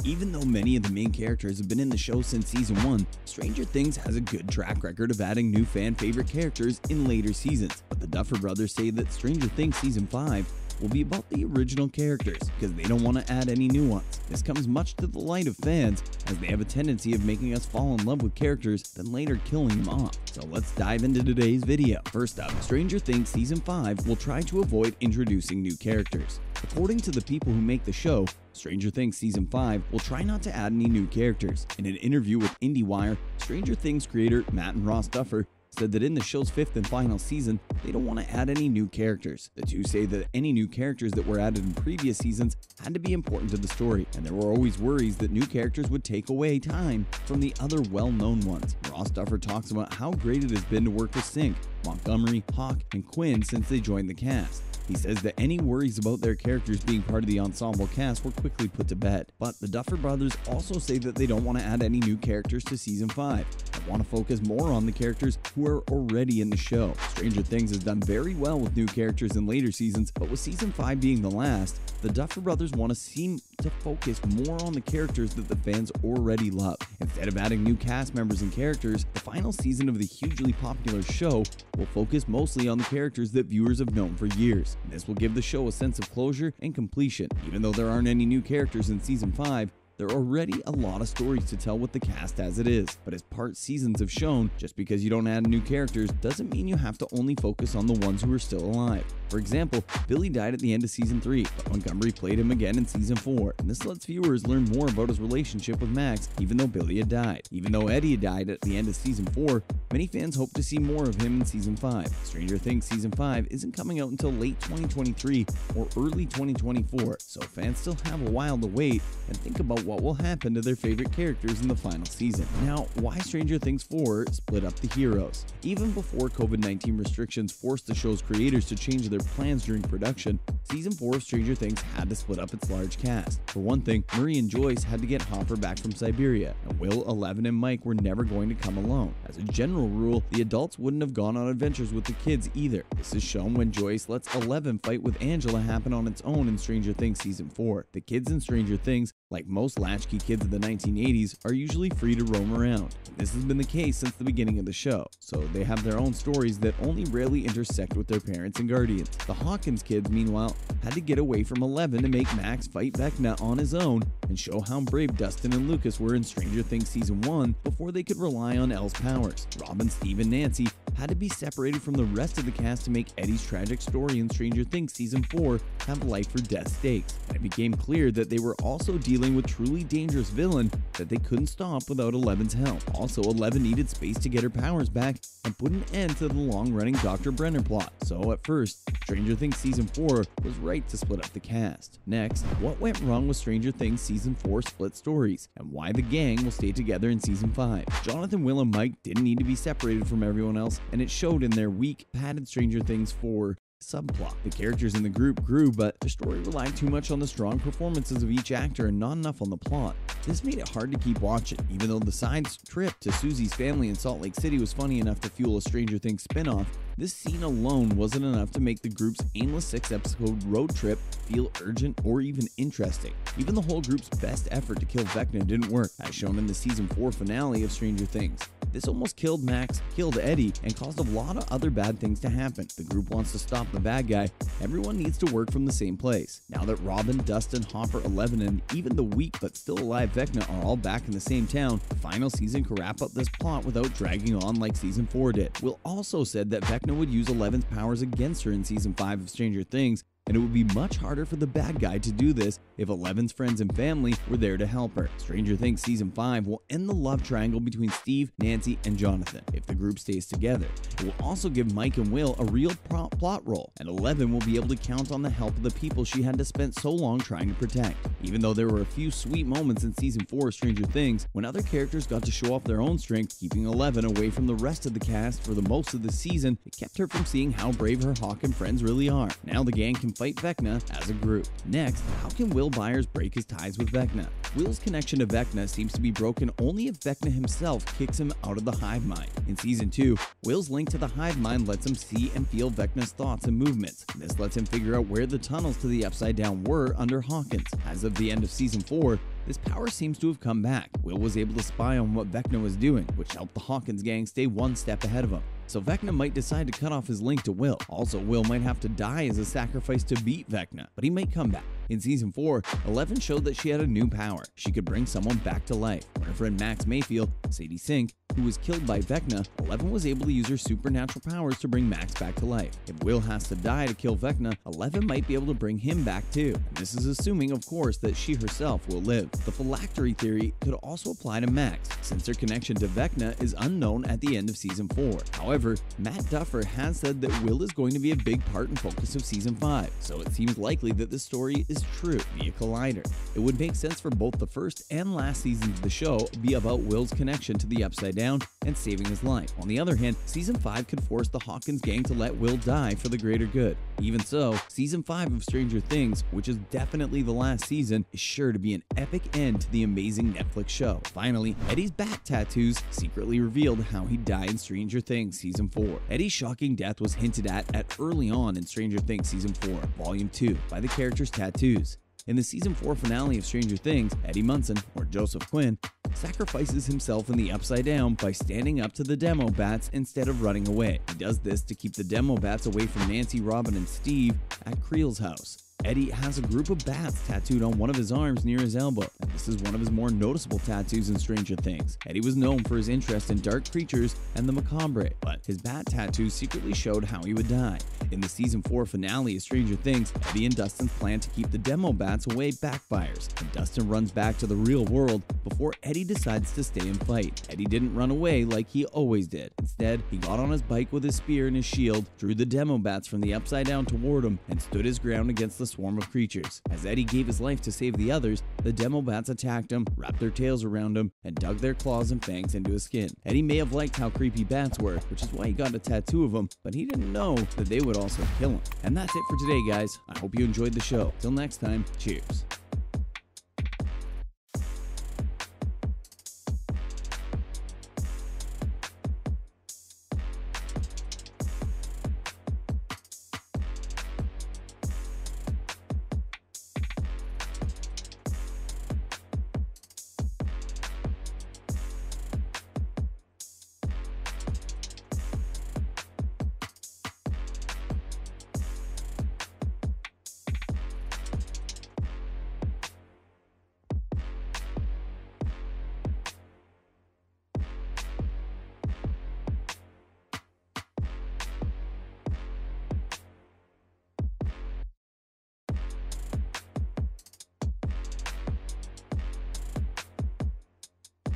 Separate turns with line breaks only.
Even though many of the main characters have been in the show since season 1, Stranger Things has a good track record of adding new fan favorite characters in later seasons. But the Duffer Brothers say that Stranger Things season 5 will be about the original characters because they don't want to add any new ones. This comes much to the light of fans, as they have a tendency of making us fall in love with characters then later killing them off. So let's dive into today's video. First up, Stranger Things season 5 will try to avoid introducing new characters. According to the people who make the show, Stranger Things season 5 will try not to add any new characters. In an interview with IndieWire, Stranger Things creator Matt and Ross Duffer said that in the show's 5th and final season, they don't want to add any new characters. The two say that any new characters that were added in previous seasons had to be important to the story, and there were always worries that new characters would take away time from the other well-known ones. Ross Duffer talks about how great it has been to work with Sink, Montgomery, Hawk, and Quinn since they joined the cast. He says that any worries about their characters being part of the ensemble cast were quickly put to bed. But the Duffer Brothers also say that they don't want to add any new characters to season 5 and want to focus more on the characters who are already in the show. Stranger Things has done very well with new characters in later seasons, but with season 5 being the last, the Duffer Brothers want to seem to focus more on the characters that the fans already love. Instead of adding new cast members and characters, the final season of the hugely popular show will focus mostly on the characters that viewers have known for years. This will give the show a sense of closure and completion. Even though there aren't any new characters in season 5, there are already a lot of stories to tell with the cast as it is. But as part seasons have shown, just because you don't add new characters doesn't mean you have to only focus on the ones who are still alive. For example, Billy died at the end of season 3, but Montgomery played him again in season 4, and this lets viewers learn more about his relationship with Max even though Billy had died. Even though Eddie had died at the end of season 4, many fans hope to see more of him in season 5. Stranger Things season 5 isn't coming out until late 2023 or early 2024, so fans still have a while to wait and think about what will happen to their favorite characters in the final season. Now, why Stranger Things 4 split up the heroes? Even before COVID-19 restrictions forced the show's creators to change their plans during production, season 4 of Stranger Things had to split up its large cast. For one thing, Murray and Joyce had to get Hopper back from Siberia, and Will, Eleven, and Mike were never going to come alone. As a general rule, the adults wouldn't have gone on adventures with the kids either. This is shown when Joyce lets Eleven fight with Angela happen on its own in Stranger Things season 4. The kids in Stranger Things, like most latchkey kids of the 1980s, are usually free to roam around. This has been the case since the beginning of the show, so they have their own stories that only rarely intersect with their parents and guardians. The Hawkins kids, meanwhile, had to get away from Eleven to make Max fight Vecna on his own and show how brave Dustin and Lucas were in Stranger Things season 1 before they could rely on Elle's powers. Robin, Steve, and Nancy had to be separated from the rest of the cast to make Eddie's tragic story in Stranger Things season 4 have life or death stakes. And it became clear that they were also dealing with truly dangerous villain that they couldn't stop without Eleven's help. Also, Eleven needed space to get her powers back and put an end to the long-running Dr. Brenner plot. So at first, Stranger Things season 4 was right to split up the cast. Next, what went wrong with Stranger Things season 4 split stories, and why the gang will stay together in season 5. Jonathan, Will, and Mike didn't need to be separated from everyone else, and it showed in their weak, padded Stranger Things 4 subplot. The characters in the group grew, but the story relied too much on the strong performances of each actor and not enough on the plot. This made it hard to keep watching. Even though the side trip to Susie's family in Salt Lake City was funny enough to fuel a Stranger Things spin-off, this scene alone wasn't enough to make the group's aimless 6-episode road trip feel urgent or even interesting. Even the whole group's best effort to kill Vecna didn't work, as shown in the season 4 finale of Stranger Things. This almost killed Max, killed Eddie, and caused a lot of other bad things to happen. The group wants to stop the bad guy. Everyone needs to work from the same place. Now that Robin, Dustin, Hopper, Eleven, and even the weak but still alive Vecna are all back in the same town, the final season could wrap up this plot without dragging on like season 4 did. Will also said that Vecna would use Eleven's powers against her in season 5 of Stranger Things, and it would be much harder for the bad guy to do this if Eleven's friends and family were there to help her. Stranger Things season 5 will end the love triangle between Steve, Nancy, and Jonathan if the group stays together. It will also give Mike and Will a real plot role, and Eleven will be able to count on the help of the people she had to spend so long trying to protect. Even though there were a few sweet moments in season 4 of Stranger Things, when other characters got to show off their own strength, keeping Eleven away from the rest of the cast for the most of the season, it kept her from seeing how brave her Hawk and friends really are. Now the gang can fight Vecna as a group. Next, how can Will Byers break his ties with Vecna? Will's connection to Vecna seems to be broken only if Vecna himself kicks him out of the hive mind. In season 2, Will's link to the hive mind lets him see and feel Vecna's thoughts and movements. This lets him figure out where the tunnels to the Upside Down were under Hawkins. As of the end of season 4, this power seems to have come back. Will was able to spy on what Vecna was doing, which helped the Hawkins gang stay one step ahead of him. So Vecna might decide to cut off his link to Will. Also, Will might have to die as a sacrifice to beat Vecna, but he might come back. In Season 4, 11 showed that she had a new power. She could bring someone back to life. When her friend Max Mayfield, Sadie Sink, who was killed by Vecna, 11 was able to use her supernatural powers to bring Max back to life. If Will has to die to kill Vecna, 11 might be able to bring him back too. And this is assuming, of course, that she herself will live. The phylactery theory could also apply to Max, since her connection to Vecna is unknown at the end of Season 4. However, Matt Duffer has said that Will is going to be a big part and focus of Season 5, so it seems likely that the story is true via Collider. It would make sense for both the first and last seasons of the show be about Will's connection to the Upside Down and saving his life. On the other hand, Season 5 could force the Hawkins gang to let Will die for the greater good. Even so, Season 5 of Stranger Things, which is definitely the last season, is sure to be an epic end to the amazing Netflix show. Finally, Eddie's bat tattoos secretly revealed how he died in Stranger Things Season 4. Eddie's shocking death was hinted at early on in Stranger Things Season 4, Volume 2, by the character's tattoos. In the Season 4 finale of Stranger Things, Eddie Munson, or Joseph Quinn, sacrifices himself in the Upside Down by standing up to the demo bats instead of running away. He does this to keep the demo bats away from Nancy, Robin, and Steve at Creel's house. Eddie has a group of bats tattooed on one of his arms near his elbow, and this is one of his more noticeable tattoos in Stranger Things. Eddie was known for his interest in dark creatures and the macabre, but his bat tattoos secretly showed how he would die. In the Season 4 finale of Stranger Things, Eddie and Dustin's plan to keep the demo bats away backfires, and Dustin runs back to the real world before Eddie decides to stay and fight. Eddie didn't run away like he always did. Instead, he got on his bike with his spear and his shield, drew the demo bats from the Upside Down toward him, and stood his ground against the swarm of creatures. As Eddie gave his life to save the others, the demo bats attacked him, wrapped their tails around him, and dug their claws and fangs into his skin. Eddie may have liked how creepy bats were, which is why he got a tattoo of them, but he didn't know that they would also kill him. And that's it for today, guys. I hope you enjoyed the show. Till next time, cheers.